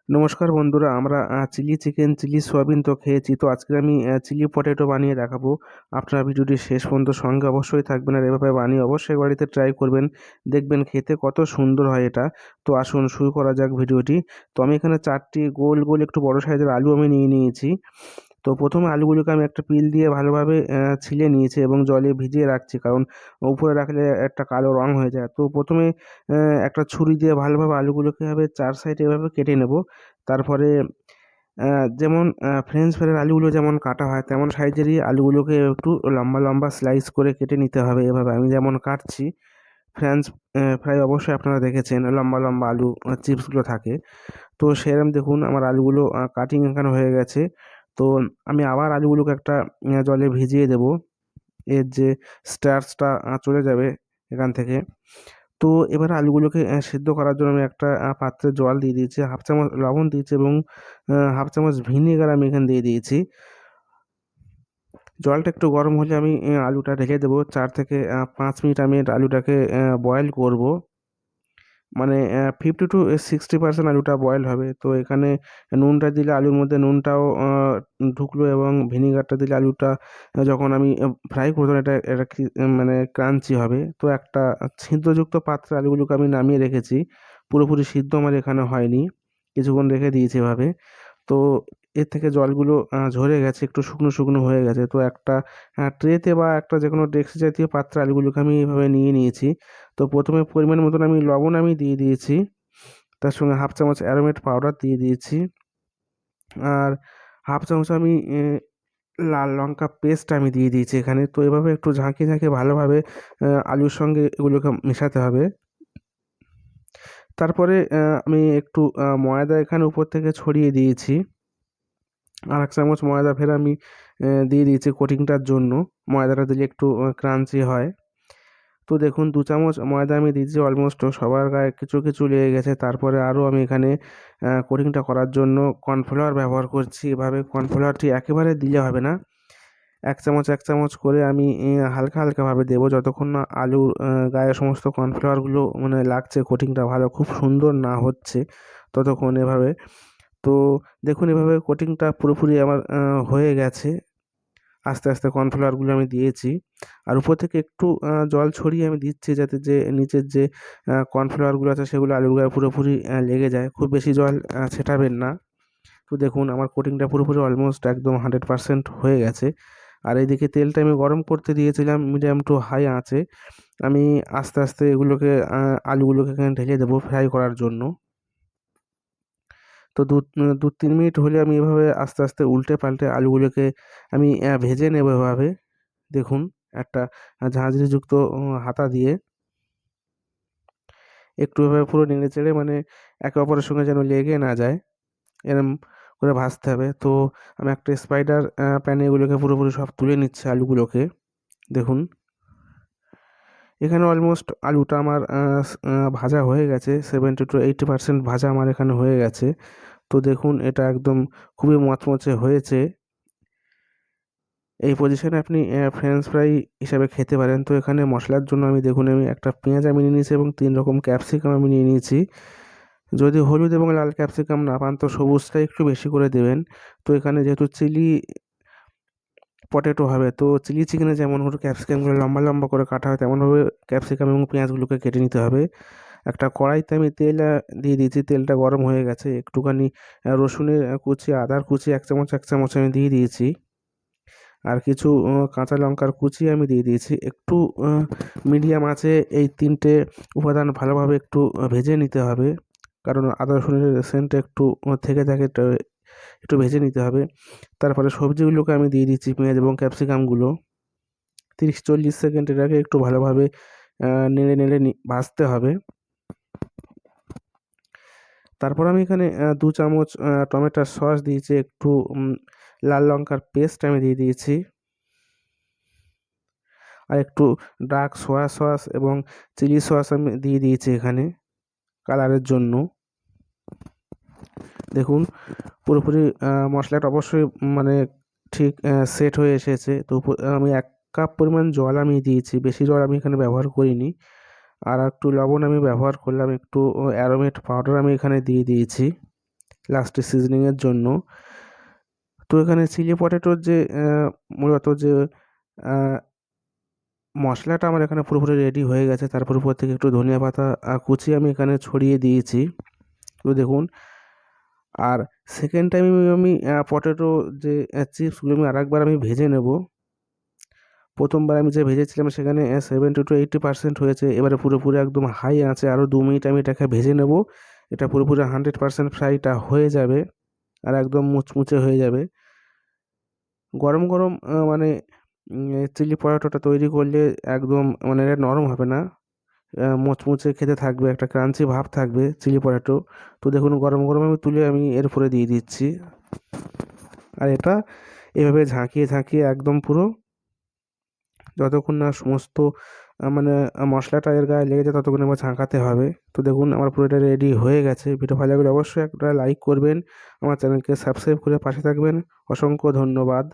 নমস্কার বন্ধুরা, আমরা চিলি চিকেন, চিলি সোয়াবিন তো খেয়েছি। তো আজকে আমি চিলি পটেটো বানিয়ে দেখাবো। আপনারা ভিডিওটি শেষ পর্যন্ত সঙ্গে অবশ্যই থাকবেন, আর এভাবে বানিয়ে অবশ্যই বাড়িতে ট্রাই করবেন। দেখবেন খেতে কত সুন্দর হয় এটা। তো আসুন শুরু করা যাক ভিডিওটি। তো আমি এখানে 4টি গোল গোল একটু বড় সাইজের আলু আমি নিয়ে নিয়েছি। তো প্রথমে আলুগুলোকে আমি একটা পিল দিয়ে ভালোভাবে ছিলে নিয়েছি এবং জলে ভিজিয়ে রাখছি, কারণ উপরে রাখলে একটা কালো রং হয়ে যায়। তো প্রথমে একটা ছুরি দিয়ে ভালোভাবে আলুগুলোকে এভাবে 4 সাইডে এভাবে কেটে নেব। তারপরে যেমন ফ্রেঞ্চ ফ্রাইয়ের আলুগুলো যেমন কাটা হয় তেমন সাইজেরই আলুগুলোকে একটু লম্বা লম্বা স্লাইস করে কেটে নিতে হবে। এভাবে আমি যেমন কাটছি, ফ্রেঞ্চ ফ্রাই অবশ্যই আপনারা দেখেছেন লম্বা লম্বা আলু চিপসগুলো থাকে। তো সেরকম দেখুন আমার আলুগুলো কাটিং এখানে হয়ে গেছে। তো আমি আবার আলুগুলোকে একটা জলে ভিজিয়ে দেবো। এর যে স্টার্চটা চলে যাবে এখান থেকে। তো এবার আলুগুলোকে সিদ্ধ করার জন্য আমি একটা পাত্রে জল দিয়ে দিয়েছি, হাফ চামচ লবণ দিয়েছি এবং হাফ চামচ ভিনেগার আমি এখানে দিয়ে দিয়েছি। জলটা একটু গরম হলে আমি আলুটা ঢেকে দেবো। 4 থেকে 5 মিনিট আমি আলুটাকে বয়েল করব। মানে 50 to 60% আলুটা বয়েল হবে। তো এখানে নুনটা দিলে আলুর মধ্যে নুনটাও ঢুকলো এবং ভিনিগারটা দিলে আলুটা যখন আমি ফ্রাই করবো তখন এটা এটা মানে ক্রাঞ্চি হবে। তো একটা ছিদ্রযুক্ত পাত্রে আলুগুলোকে আমি নামিয়ে রেখেছি। পুরোপুরি সিদ্ধ আমার এখানে হয়নি, কিছুক্ষণ রেখে দিয়েছি এভাবে। তো এর থেকে জলগুলো ঝরে গেছে, একটু শুকনো শুকনো হয়ে গেছে। তো একটা ট্রেতে বা একটা যে কোনো ডেক্সি জাতীয় পাত্রে আলুগুলোকে আমি এভাবে নিয়ে নিয়েছি। তো প্রথমে পরিমাণ মতন আমি লবণ আমি দিয়ে দিয়েছি, তার সঙ্গে হাফ চামচ অ্যারোমেট পাউডার দিয়ে দিয়েছি, আর হাফ চামচ আমি লাল লঙ্কা পেস্ট আমি দিয়ে দিয়েছি এখানে। তো এভাবে একটু ঝাঁকিয়ে ঝাঁকিয়ে ভালোভাবে আলুর সঙ্গে এগুলোকে মেশাতে হবে। তারপরে আমি একটু ময়দা এখানে উপর থেকে ছড়িয়ে দিয়েছি। আর এক চামচ ময়দা ফের আমি দিয়ে দিয়েছি কোটিংটার জন্য। ময়দাটা দিলে একটু ক্রাঞ্চি হয়। তো দেখুন 2 চামচ ময়দা আমি দিয়েছি, অলমোস্ট সবার গায়ে কিছু কিছু লেগে গেছে। তারপরে আরও আমি এখানে কোটিংটা করার জন্য কর্নফ্লাওয়ার ব্যবহার করছি। এভাবে কর্নফ্লাওয়ারটি একেবারে দিলে হবে না, 1 চামচ 1 চামচ করে আমি হালকা হালকাভাবে দেবো, যতক্ষণ না আলুর গায়ে সমস্ত কর্নফ্লাওয়ারগুলো মানে লাগছে, কোটিংটা ভালো খুব সুন্দর না হচ্ছে ততক্ষণ এভাবে। তো দেখুন এভাবে কোটিংটা পুরোপুরি আমার হয়ে গেছে। আস্তে আস্তে কর্নফ্লাওয়ারগুলো আমি দিয়েছি, আর উপর থেকে একটু জল ছড়িয়ে আমি দিচ্ছি, যাতে যে নিচের যে কর্নফ্লাওয়ারগুলো আছে সেগুলো আলুর গায়ে পুরোপুরি লেগে যায়। খুব বেশি জল ছেটাবেন না। তো দেখুন আমার কোটিংটা পুরোপুরি অলমোস্ট একদম 100% হয়ে গেছে। আর এইদিকে তেলটা আমি গরম করতে দিয়েছিলাম মিডিয়াম টু হাই আঁচে। আমি আস্তে আস্তে এগুলোকে আলুগুলোকে এখানে ঢেলে দেবো ফ্রাই করার জন্য। তো 2-3 মিনিট হলে আমি এভাবে আস্তে আস্তে উল্টে পাল্টে আলুগুলোকে আমি ভেজে নেবো এভাবে। দেখুন একটা ঝাঁঝরিযুক্ত হাতা দিয়ে একটু এভাবে পুরো নেড়ে চেড়ে, মানে একে অপরের সঙ্গে যেন লেগে না যায়, এরম করে ভাজতে হবে। তো আমি একটা স্পাইডার প্যানে এগুলোকে পুরোপুরি সব তুলে নিচ্ছি আলুগুলোকে। দেখুন এখানে অলমোস্ট আলুটা আমার ভাজা হয়ে গেছে, 70 to 80% ভাজা আমার এখানে হয়ে গেছে। তো দেখুন এটা একদম খুবই মচমচে হয়েছে। এই পজিশনে আপনি ফ্রেঞ্চ ফ্রাই হিসাবে খেতে পারেন। তো এখানে মশলার জন্য আমি দেখুন আমি একটা পেঁয়াজ আমি নিয়ে নিয়েছি এবং 3 রকম ক্যাপসিকাম আমি নিয়ে নিয়েছি। যদি হলুদ এবং লাল ক্যাপসিকাম না পান তো সবুজটা একটু বেশি করে দেবেন। তো এখানে যেহেতু চিলি পটেটো হবে, তো চিলি চিকেনে যেমন হলো ক্যাপসিকামগুলো লম্বা লম্বা করে কাটা হয়, তেমনভাবে ক্যাপসিকাম এবং পেঁয়াজগুলোকে কেটে নিতে হবে। একটা কড়াইতে আমি তেল দিয়ে দিয়েছি, তেলটা গরম হয়ে গেছে। একটুখানি রসুনের কুচি, আদার কুচি 1 চামচ 1 চামচ আমি দিয়ে দিয়েছি, আর কিছু কাঁচা লঙ্কার কুচি আমি দিয়ে দিয়েছি। একটু মিডিয়াম আঁচে এই 3টে উপাদান ভালোভাবে একটু ভেজে নিতে হবে, কারণ আদা রসুনের সেন্টটা একটু থেকে থাকে, তো একটু ভেজে নিতে হবে। তারপরে সবজিগুলোকে আমি দিয়ে দিচ্ছি, পেঁয়াজ এবং ক্যাপসিকামগুলো। 30-40 সেকেন্ড এটাকে একটু ভালোভাবে নেড়ে নেড়ে ভাজতে হবে। তারপর আমি এখানে 2 চামচ টমেটোর সস দিয়েছি, একটু লাল লঙ্কার পেস্ট আমি দিয়ে দিয়েছি, আর একটু ডার্ক সোয়া সস এবং চিলি সস আমি দিয়ে দিয়েছি এখানে কালারের জন্য। দেখুন পুরোপুরি মশলাটা অবশ্যই মানে ঠিক সেট হয়ে এসেছে। তো আমি 1 কাপ পরিমাণ জল আমি দিয়েছি, বেশি জল আমি এখানে ব্যবহার করিনি। আর একটু লবণ আমি ব্যবহার করলাম, একটু অ্যারোমেট পাউডার আমি এখানে দিয়ে দিয়েছি। লাস্টে সিজনিংয়ের জন্য। তো এখানে চিলি পটেটোর যে মূলত যে আহ, মশলাটা আমার এখানে পুরোপুরি রেডি হয়ে গেছে। তারপর উপর থেকে একটু ধনিয়া পাতা কুচি আমি এখানে ছড়িয়ে দিয়েছি। তো দেখুন, আর সেকেন্ড টাইম আমি পটেটো যে চিপসগুলো আমি আরেকবার আমি ভেজে নেব। প্রথমবার আমি যে ভেজেছিলাম সেখানে 70 to 80% হয়েছে। এবারে পুরোপুরি একদম হাই আছে, আরও 2 মিনিট আমি এটাকে ভেজে নেব। এটা পুরোপুরি 100% ফ্রাইটা হয়ে যাবে আর একদম মুচমুচে হয়ে যাবে। গরম গরম মানে চিলি পটেটোটা তৈরি করলে একদম মানে এটা নরম হবে না, মুচমুচে খেতে থাকবে, একটা ক্রাঞ্চি ভাব থাকবে চিলি পটেটো। তো দেখুন, গরম গরম আমি তুলে আমি এর উপরে দিয়ে দিচ্ছি। আর এটা এভাবে ঝাঁকিয়ে ঝাঁকিয়ে একদম পুরো যতক্ষণ না সমস্ত মানে মশলাটা এর গায়ে লেগে যায় ততক্ষণ আমার ঝাঁকাতে হবে। তো দেখুন, আমার পুরো এটা রেডি হয়ে গেছে। ভিডিও ভালো লাগলে অবশ্যই একটা লাইক করবেন, আমার চ্যানেলকে সাবস্ক্রাইব করে পাশে থাকবেন। অসংখ্য ধন্যবাদ।